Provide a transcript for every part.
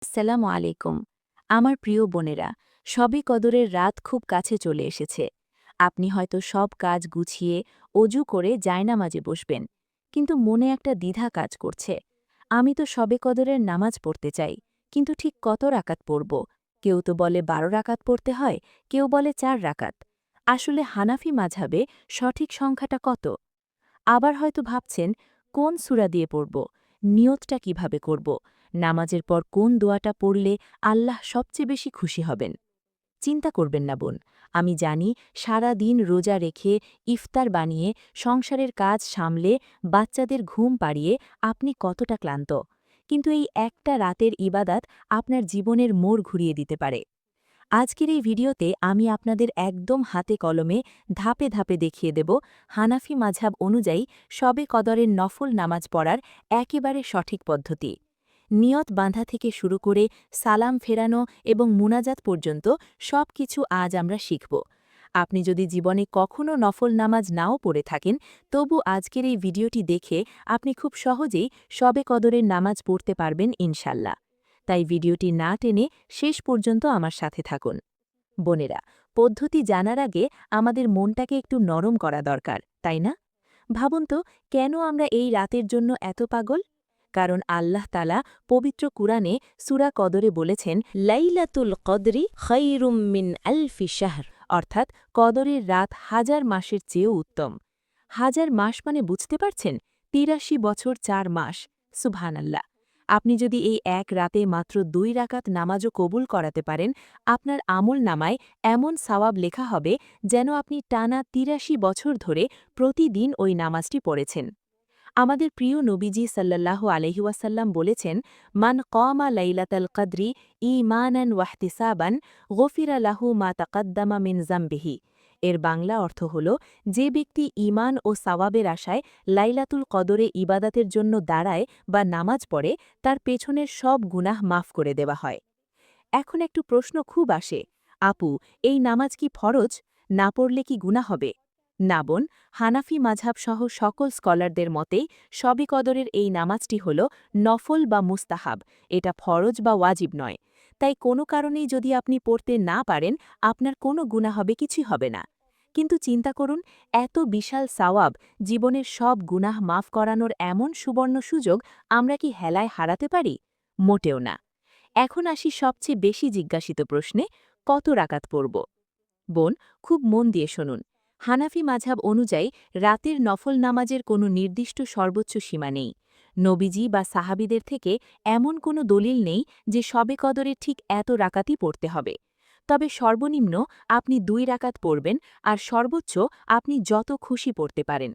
আসসালামু আলাইকুম। আমার প্রিয় বোনেরা, শবে কদরের রাত খুব কাছে চলে এসেছে। আপনি হয়তো সব কাজ গুছিয়ে অজু করে জায়নামাজে বসবেন, কিন্তু মনে একটা দ্বিধা কাজ করছে। আমি তো শবে কদরের নামাজ পড়তে চাই, কিন্তু ঠিক কত রাকাত পড়ব? কেউ তো বলে ১২ রাকাত পড়তে হয়, কেউ বলে ৪ রাকাত। আসলে হানাফি মাঝহাবে সঠিক সংখ্যাটা কত? আবার হয়তো ভাবছেন, কোন সূরা দিয়ে পড়ব, নিয়তটা কিভাবে করব, নামাজের পর কোন দোয়াটা পড়লে আল্লাহ সবচেয়ে বেশি খুশি হবেন। চিন্তা করবেন না বোন, আমি জানি সারা দিন রোজা রেখে ইফতার বানিয়ে সংসারের কাজ সামলে বাচ্চাদের ঘুম পাড়িয়ে আপনি কতটা ক্লান্ত, কিন্তু এই একটা রাতের ইবাদাত আপনার জীবনের মোড় ঘুরিয়ে দিতে পারে। আজকের এই ভিডিওতে আমি আপনাদের একদম হাতে কলমে ধাপে ধাপে দেখিয়ে দেব হানাফি মাঝহাব অনুযায়ী শবে কদরের নফল নামাজ পড়ার একেবারে সঠিক পদ্ধতি। নিয়ত বাঁধা থেকে শুরু করে সালাম ফেরানো এবং মুনাজাত পর্যন্ত সব কিছু আজ আমরা শিখব। আপনি যদি জীবনে কখনো নফল নামাজ নাও পড়ে থাকেন, তবু আজকের এই ভিডিওটি দেখে আপনি খুব সহজেই শবে কদরের নামাজ পড়তে পারবেন ইনশাল্লাহ। তাই ভিডিওটি না টেনে শেষ পর্যন্ত আমার সাথে থাকুন। বোনেরা, পদ্ধতি জানার আগে আমাদের মনটাকে একটু নরম করা দরকার, তাই না? ভাবুন তো, কেন আমরা এই রাতের জন্য এত পাগল? কারণ আল্লাহ তালা পবিত্র কুরআনে সূরা কদরে বলেছেন, লাইলাতুল কদরি খায়রুম মিন আলফি শাহর, অর্থাৎ কদরের রাত ১০০০ মাসের চেয়েও উত্তম। ১০০০ মাস মানে বুঝতে পারছেন? ৮৩ বছর ৪ মাস। সুবহানাল্লাহ। আপনি যদি এই এক রাতে মাত্র ২ রাকাত নামাজও কবুল করাতে পারেন, আপনার আমল নামায় এমন সওয়াব লেখা হবে যেন আপনি টানা ৮৩ বছর ধরে প্রতিদিন ওই নামাজটি পড়েছেন। আমাদের প্রিয় নবীজি সাল্লাল্লাহু আলাইহি ওয়াসাল্লাম বলেছেন, মান কওমা লাইলাতাল কদরি ঈমানান ওয়াহতিসাবান গফিরা লাহু মা তাকাদ্দামা মিন যামবিহি। এর বাংলা অর্থ হল, যে ব্যক্তি ঈমান ও সাওয়াবের আশায় লাইলাতুল কদরে ইবাদাতের জন্য দাঁড়ায় বা নামাজ পড়ে, তার পেছনের সব গুনাহ মাফ করে দেওয়া হয়। এখন একটু প্রশ্ন খুব আসে, আপু, এই নামাজ কি ফরজ? না পড়লে কি গুনাহ হবে? না বোন, হানাফি মাঝহাব সহ সকল স্কলারদের মতে শবে কদরের এই নামাজটি হল নফল বা মুস্তাহাব, এটা ফরজ বা ওয়াজিব নয়। তাই কোনো কারণেই যদি আপনি পড়তে না পারেন, আপনার কোনো গুনাহ হবে, কিছুই হবে না। কিন্তু চিন্তা করুন, এত বিশাল সাওয়াব, জীবনের সব গুনাহ মাফ করানোর এমন সুবর্ণ সুযোগ আমরা কি হেলায় হারাতে পারি? মোটেও না। এখন আসি সবচেয়ে বেশি জিজ্ঞাসিত প্রশ্নে, কত রাকাত পড়ব? বোন, খুব মন দিয়ে শুনুন। হানাফি মাঝহাব অনুযায়ী রাতের নফল নামাজের কোনো নির্দিষ্ট সর্বোচ্চ সীমা নেই। নবীজি বা সাহাবিদের থেকে এমন কোনো দলিল নেই যে শবে কদরে ঠিক এত রাকাতই পড়তে হবে। তবে সর্বনিম্ন আপনি ২ রাকাত পড়বেন, আর সর্বোচ্চ আপনি যত খুশি পড়তে পারেন।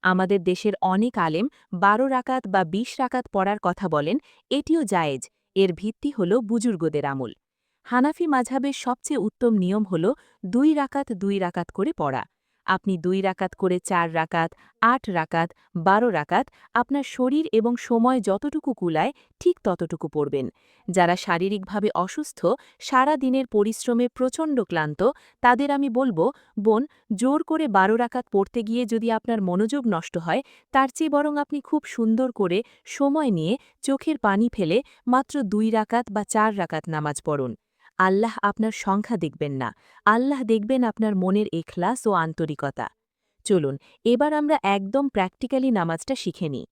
আমাদের দেশের অনেক আলেম ১২ রাকাত বা ২০ রাকাত পড়ার কথা বলেন, এটিও জায়েজ। এর ভিত্তি হল বুজুর্গদের আমল। হানাফি মাঝহাবের সবচেয়ে উত্তম নিয়ম হল ২ রাকাত ২ রাকাত করে পড়া। আপনি ২ রাকাত করে ৪ রাকাত, ৮ রাকাত, ১২ রাকাত, আপনার শরীর এবং সময় যতটুকু কুলায় ঠিক ততটুকু পড়বেন। যারা শারীরিকভাবে অসুস্থ, সারা দিনের পরিশ্রমে প্রচণ্ড ক্লান্ত, তাদের আমি বলবো, বোন, জোর করে ১২ রাকাত পড়তে গিয়ে যদি আপনার মনোযোগ নষ্ট হয়, তার চেয়ে বরং আপনি খুব সুন্দর করে সময় নিয়ে চোখের পানি ফেলে মাত্র ২ রাকাত বা ৪ রাকাত নামাজ পড়ুন। আল্লাহ আপনার সংখ্যা দেখবেন না, আল্লাহ দেখবেন আপনার মনের এখলাস ও আন্তরিকতা। চলুন, এবার আমরা একদম প্র্যাকটিক্যালি নামাজটা শিখে নিই।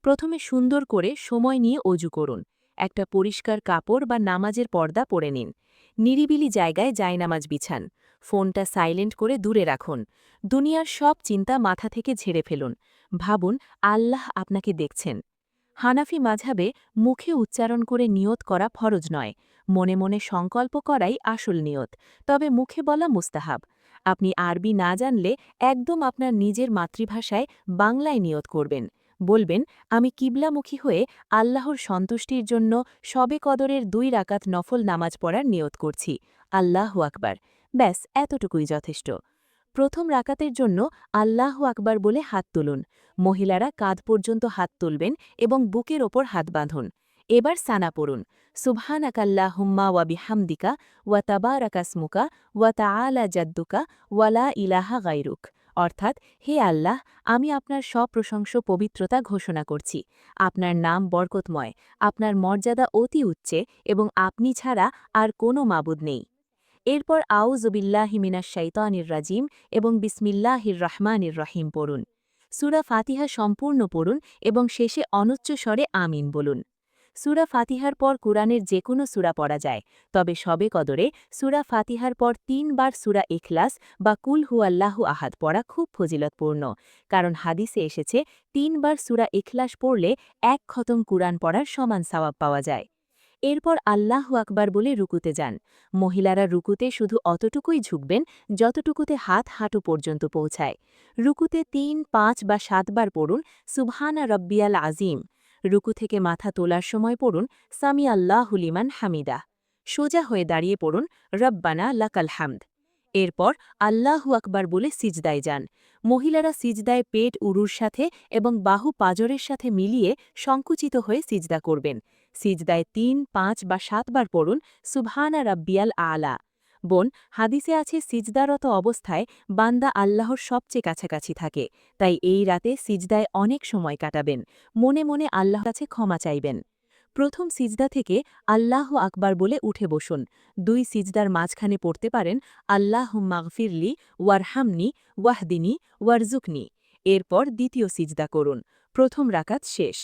প্রথমে সুন্দর করে সময় নিয়ে অজু করুন। একটা পরিষ্কার কাপড় বা নামাজের পর্দা পরে নিন। নিরিবিলি জায়গায় জায়নামাজ বিছান। ফোনটা সাইলেন্ট করে দূরে রাখুন। দুনিয়ার সব চিন্তা মাথা থেকে ঝেড়ে ফেলুন। ভাবুন, আল্লাহ আপনাকে দেখছেন। হানাফি মাঝহাবে মুখে উচ্চারণ করে নিয়ত করা ফরজ নয়, মনে মনে সংকল্প করাই আসল নিয়ত, তবে মুখে বলা মুস্তাহাব। আপনি আরবি না জানলে একদম আপনার নিজের মাতৃভাষায় বাংলায় নিয়ত করবেন। বলবেন, আমি কিবলামুখী হয়ে আল্লাহর সন্তুষ্টির জন্য শবে কদরের ২ রাকাত নফল নামাজ পড়ার নিয়ত করছি। আল্লাহু আকবার। ব্যাস, এতটুকুই যথেষ্ট। প্রথম রাকাতের জন্য আল্লাহু আকবার বলে হাত তুলুন। মহিলারা কাঁধ পর্যন্ত হাত তুলবেন এবং বুকের ওপর হাত বাঁধুন। এবার সানা পড়ুন। সুবহানাকাল্লাহুম্মা ওয়া বিহামদিকা ওয়া তাবারাকাসমুকা ওয়া তাআলা জাদ্দুকা ওয়া লা ইলাহা গায়রুক, অর্থাৎ হে আল্লাহ, আমি আপনার সপ্রশংস পবিত্রতা ঘোষণা করছি। আপনার নাম বরকতময়, আপনার মর্যাদা অতি উচ্চে এবং আপনি ছাড়া আর কোনো মাবুদ নেই। এরপর আউযুবিল্লাহি মিনাশ শাইতানির রাজিম এবং বিসমিল্লাহির রহমানির রহিম পড়ুন। সূরা ফাতিহা সম্পূর্ণ পড়ুন এবং শেষে অনুচ্চ স্বরে আমিন বলুন। সূরা ফাতিহার পর কুরআনের যে কোনো সূরা পড়া যায়, তবে শবে কদরে সূরা ফাতিহার পর ৩ বার সূরা ইখলাস বা কুল হুয়াল্লাহু আহাদ পড়া খুব ফজিলতপূর্ণ, কারণ হাদিসে এসেছে ৩ বার সূরা ইখলাস পড়লে ১ খতম কুরআন পড়ার সমান সওয়াব পাওয়া যায়। এরপর আল্লাহু আকবার বলে রুকুতে যান। মহিলারা রুকুতে শুধু অতটুকুই ঝুঁকবেন যতটুকুতে হাত হাঁটু পর্যন্ত পৌঁছায়। রুকুতে ৩, ৫ বা ৭ বার পড়ুন সুবহানা রব্বিয়াল আজিম। রুকু থেকে মাথা তোলার সময় পড়ুন সামি আল্লাহু লিমান হামিদা। সোজা হয়ে দাঁড়িয়ে পড়ুন রব্বানা লাকাল হামদ। এরপর আল্লাহু আকবার বলে সিজদায় যান। মহিলারা সিজদায় পেট উরুর সাথে এবং বাহু পাজরের সাথে মিলিয়ে সংকুচিত হয়ে সিজদা করবেন। সিজদায় ৩, ৫ বা ৭ বার পড়ুন সুবহানা রাব্বিয়াল আলা। বোন, হাদিসে আছে সিজদারত অবস্থায় বান্দা আল্লাহর সবচেয়ে কাছাকাছি থাকে, তাই এই রাতে সিজদায় অনেক সময় কাটাবেন। মনে মনে আল্লাহর কাছে ক্ষমা চাইবেন। প্রথম সিজদা থেকে আল্লাহু আকবার বলে উঠে বসুন। ২ সিজদার মাঝখানে পড়তে পারেন আল্লাহুম্মাগফিরলি ওয়ারহামনি ওয়াহদিনি ওয়ারজুকনি। এরপর দ্বিতীয় সিজদা করুন। প্রথম রাকাত শেষ।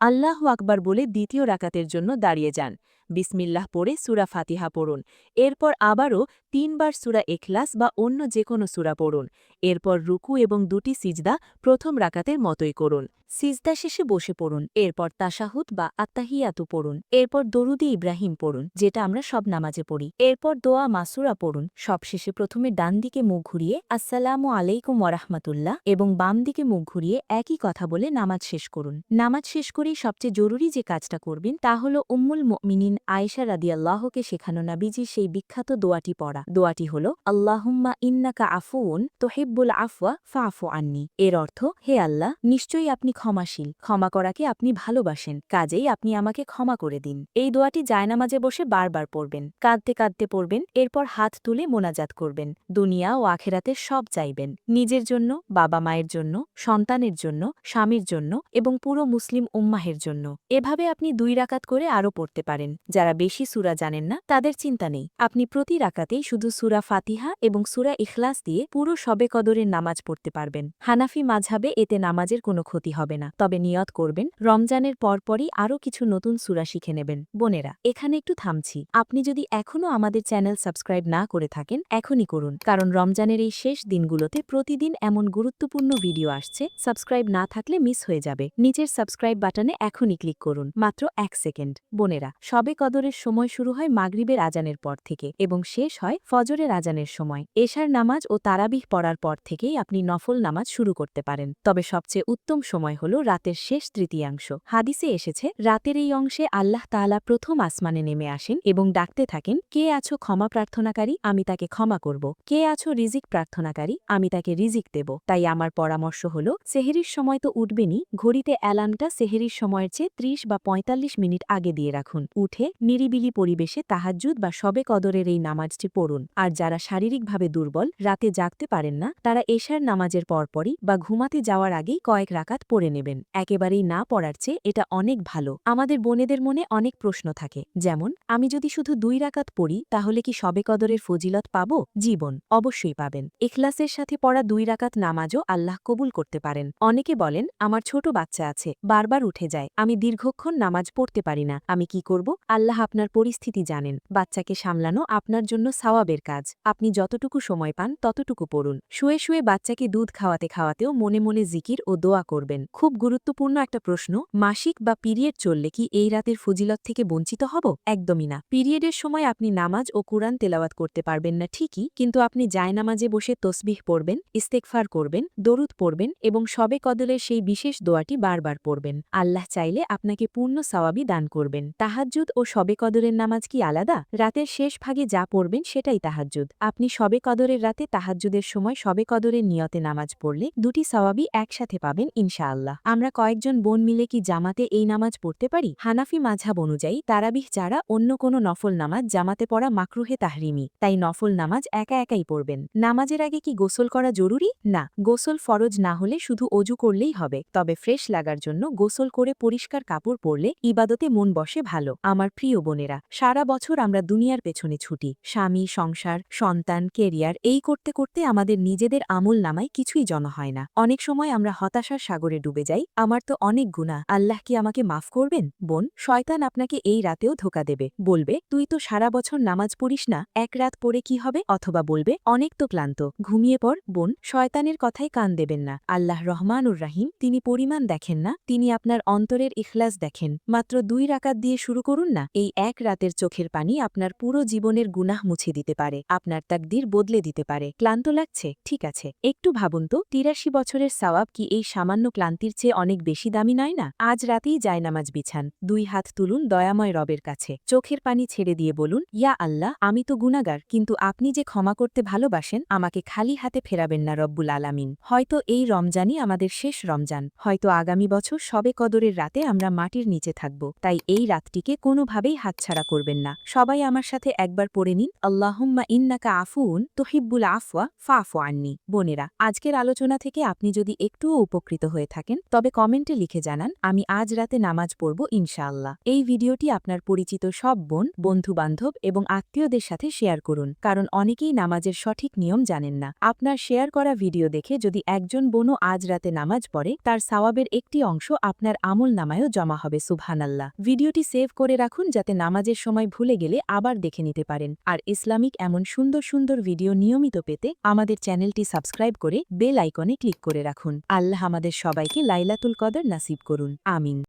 আল্লাহু আকবার বলে দ্বিতীয় রাকাতের জন্য দাঁড়িয়ে যান। বিসমিল্লাহ পড়ে সূরা ফাতিহা পড়ুন। এরপর আবারও ৩ বার সূরা ইখলাস বা অন্য যে কোনো সূরা পড়ুন। এরপর রুকু এবং ২টি সিজদা প্রথম রাকাতের মতোই করুন। সিজদা শেষে বসে পড়ুন। এরপর তাশাহুদ বা আত্তাহিয়াতু পড়ুন। এরপর দরুদে ইব্রাহিম পড়ুন, যেটা আমরা সব নামাজে পড়ি। এরপর দোয়া মাসুরা পড়ুন। সবশেষে প্রথমে ডান দিকে মুখ ঘুরিয়ে আসসালামু আলাইকুম ওয়ারাহমাতুল্লাহ এবং বাম দিকে মুখ ঘুরিয়ে একই কথা বলে নামাজ শেষ করুন। নামাজ শেষ করেই সবচেয়ে জরুরি যে কাজটা করবেন তা হল উম্মুল মুমিনিন আয়েশা রাদিয়াল্লাহুকে শেখানো নবীজির সেই বিখ্যাত দোয়াটি পড়া। দোয়াটি হল আল্লাহুম্মা ইন্নাকা আফুউন তুহিব্বুল আফওয়া ফাফু আন্নি। এর অর্থ, হে আল্লাহ, নিশ্চয়ই আপনি ক্ষমাশীল, ক্ষমা করাকে আপনি ভালোবাসেন, কাজেই আপনি আমাকে ক্ষমা করে দিন। এই দোয়াটি জায়নামাজে বসে বারবার পড়বেন, কাঁদতে কাঁদতে পড়বেন। এরপর হাত তুলে মোনাজাত করবেন, দুনিয়া ও আখেরাতে সব চাইবেন, নিজের জন্য, বাবা মায়ের জন্য, সন্তানের জন্য, স্বামীর জন্য এবং পুরো মুসলিম উম্মাহের জন্য। এভাবে আপনি ২ রাকাত করে আরও পড়তে পারেন। যারা বেশি সূরা জানেন না তাদের চিন্তা নেই, আপনি প্রতি রাকাতেই শুধু সূরা ফাতিহা এবং সূরা ইখলাস দিয়ে পুরো শবে কদরের নামাজ পড়তে পারবেন। হানাফি মাযহাবে এতে নামাজের কোনো ক্ষতি হবে না, তবে নিয়ত করবেন রমজানের পরপরই আরও কিছু নতুন সূরা শিখে নেবেন। বোনেরা, এখানে একটু থামছি। আপনি যদি এখনও আমাদের চ্যানেল সাবস্ক্রাইব না করে থাকেন, এখনই করুন, কারণ রমজানের এই শেষ দিনগুলোতে প্রতিদিন এমন গুরুত্বপূর্ণ ভিডিও আসছে, সাবস্ক্রাইব না থাকলে মিস হয়ে যাবে। নিচের সাবস্ক্রাইব বাটনে এখনই ক্লিক করুন, মাত্র ১ সেকেন্ড। বোনেরা, শবে কদরের সময় শুরু হয় মাগরিবের আজানের পর থেকে এবং শেষ হয় ফজরের আজানের সময়। এশার নামাজ ও তারাবিহ পড়ার পর থেকেই আপনি নফল নামাজ শুরু করতে পারেন, তবে সবচেয়ে উত্তম সময় হল রাতের শেষ তৃতীয়াংশ। হাদিসে এসেছে রাতের এই অংশে আল্লাহ তাআলা প্রথম আসমানে নেমে আসেন এবং ডাকতে থাকেন, কে আছো ক্ষমা প্রার্থনাকারী, আমি তাকে ক্ষমা করব। কে আছো রিজিক প্রার্থনাকারী, আমি তাকে রিজিক দেব। তাই আমার পরামর্শ হল সেহরির সময় তো উঠবেনই, ঘড়িতে অ্যালার্মটা সেহরির সময়ের চেয়ে ৩০ বা ৪৫ মিনিট আগে দিয়ে রাখুন। উঠে নিরিবিলি পরিবেশে তাহাজ্জুদ বা শবে কদরের এই নামাজটি পড়ুন। আর যারা শারীরিকভাবে দুর্বল, রাতে জাগতে পারেন না, তারা এশার নামাজের পরপরই বা ঘুমাতে যাওয়ার আগেই কয়েক রাকাত পড়ে নেবেন। একেবারেই না পড়ার চেয়ে এটা অনেক ভালো। আমাদের বোনেদের মনে অনেক প্রশ্ন থাকে, যেমন, আমি যদি শুধু ২ রাকাত পড়ি তাহলে কি শবে কদরের ফজিলত পাবো? জীবন অবশ্যই পাবেন। ইখলাসের সাথে পড়া ২ রাকাত নামাজও আল্লাহ কবুল করতে পারেন। অনেকে বলেন, আমার ছোট বাচ্চা আছে, বারবার উঠে যায়, আমি দীর্ঘক্ষণ নামাজ পড়তে পারি না, আমি কি করব? আল্লাহ আপনার পরিস্থিতি জানেন। বাচ্চাকে সামলানো আপনার জন্য সওয়াবের কাজ। আপনি যতটুকু সময় পান ততটুকু পড়ুন। শুয়ে শুয়ে বাচ্চাকে দুধ খাওয়াতে খাওয়াতেও মনে মনে জিকির ও দোয়া করবেন। খুব গুরুত্বপূর্ণ একটা প্রশ্ন, মাসিক বা পিরিয়ড চললে কি এই রাতের ফজিলত থেকে বঞ্চিত হব? একদমই না। পিরিয়ডের সময় আপনি নামাজ ও কুরআন তেলাওয়াত করতে পারবেন না ঠিকই, কিন্তু আপনি জায়নামাজে বসে তসবিহ পড়বেন, ইস্তেগফার করবেন, দরুদ পড়বেন এবং শবে কদরের সেই বিশেষ দোয়াটি বারবার পড়বেন। আল্লাহ চাইলে আপনাকে পূর্ণ সওয়াবই দান করবেন। তাহাজ্জুদ ও ও শবে কদরের নামাজ কি আলাদা? রাতের শেষ ভাগে যা পড়বেন সেটাই তাহাজ্জুদ। আপনি শবে কদরের রাতে তাহাজ্জুদের সময় শবে কদরের নিয়তে নামাজ পড়লে দুটি সওয়াবই একসাথে পাবেন ইনশাআল্লাহ। আমরা কয়েকজন বোন মিলে কি জামাতে এই নামাজ পড়তে পারি? হানাফি মাযহাব অনুযায়ী তারাবিহ ছাড়া অন্য কোনো নফল নামাজ জামাতে পড়া মাকরুহে তাহরিমি, তাই নফল নামাজ একা একাই পড়বেন। নামাজের আগে কি গোসল করা জরুরি? না, গোসল ফরজ না হলে শুধু অজু করলেই হবে, তবে ফ্রেশ লাগার জন্য গোসল করে পরিষ্কার কাপড় পরলে ইবাদতে মন বসে ভালো। আমার প্রিয় বোনেরা, সারা বছর আমরা দুনিয়ার পেছনে ছুটি, স্বামী, সংসার, সন্তান, কেরিয়ার এই করতে করতে আমাদের নিজেদের আমল নামায় কিছুই জমা হয় না। অনেক সময় আমরা হতাশার সাগরে ডুবে যাই, আমার তো অনেক গুনাহ, আল্লাহ কি আমাকে মাফ করবেন? বোন, শয়তান আপনাকে এই রাতেও ধোকা দেবে, বলবে তুই তো সারা বছর নামাজ পড়িস না, এক রাত পড়ে কি হবে? অথবা বলবে অনেক তো ক্লান্ত, ঘুমিয়ে পড়। বোন, শয়তানের কথায় কান দেবেন না। আল্লাহ রহমানুর রাহিম, তিনি পরিমাণ দেখেন না, তিনি আপনার অন্তরের ইখলাস দেখেন। মাত্র 2 রাকাত দিয়ে শুরু করুন না। এই এক রাতের চোখের পানি আপনার পুরো জীবনের গুনাহ মুছে দিতে পারে, আপনার তাকদীর বদলে দিতে পারে। ক্লান্ত লাগছে? ঠিক আছে, একটু ভাবুন তো, 83 বছরের সওয়াব কি এই সামান্য ক্লান্তির চেয়ে অনেক বেশি দামি নয় না? আজ রাতেই জায়নামাজ বিছান, 2 হাত তুলুন দয়াময় রবের কাছে, চোখের পানি ছেড়ে দিয়ে বলুন, ইয়া আল্লাহ, আমি তো গুনাহগার, কিন্তু আপনি যে ক্ষমা করতে ভালোবাসেন, আমাকে খালি হাতে ফেরাবেন না রব্বুল আলামিন। হয়তো এই রমজানই আমাদের শেষ রমজান, হয়তো আগামী বছর শবে কদরের রাতে আমরা মাটির নিচে থাকব, তাই এই রাতটিকে কোনোভাবেই হাতছাড়া করবেন না। সবাই আমার সাথে একবার পড়ে নিন, আল্লাহুম্মা ইন্নাকা আফুউন তুহিব্বুল আফওয়া ফাফু আন্নি। বোনেরা, আজকের আলোচনা থেকে আপনি যদি একটুও উপকৃত হয়ে থাকেন, তবে কমেন্টে লিখে জানান, আমি আজ রাতে নামাজ পড়ব ইনশাআল্লাহ। এই ভিডিওটি আপনার পরিচিত সব বোন, বন্ধু-বান্ধব এবং আত্মীয়দের সাথে শেয়ার করুন, কারণ অনেকেই নামাজের সঠিক নিয়ম জানেন না। আপনার শেয়ার করা ভিডিও দেখে যদি একজন বোনও আজ রাতে নামাজ পড়ে, তার সওয়াবের একটি অংশ আপনার আমল নামায়ও জমা হবে। সুবহানাল্লাহ। ভিডিওটি সেভ করে রাখুন, যাতে নামাজের সময় ভুলে গেলে আবার দেখে নিতে পারেন। আর ইসলামিক এমন সুন্দর সুন্দর ভিডিও নিয়মিত পেতে আমাদের চ্যানেলটি সাবস্ক্রাইব করে বেল আইকনে ক্লিক করে রাখুন। আল্লাহ আমাদের সবাইকে লাইলাতুল কদর নাসিব করুন। আমিন।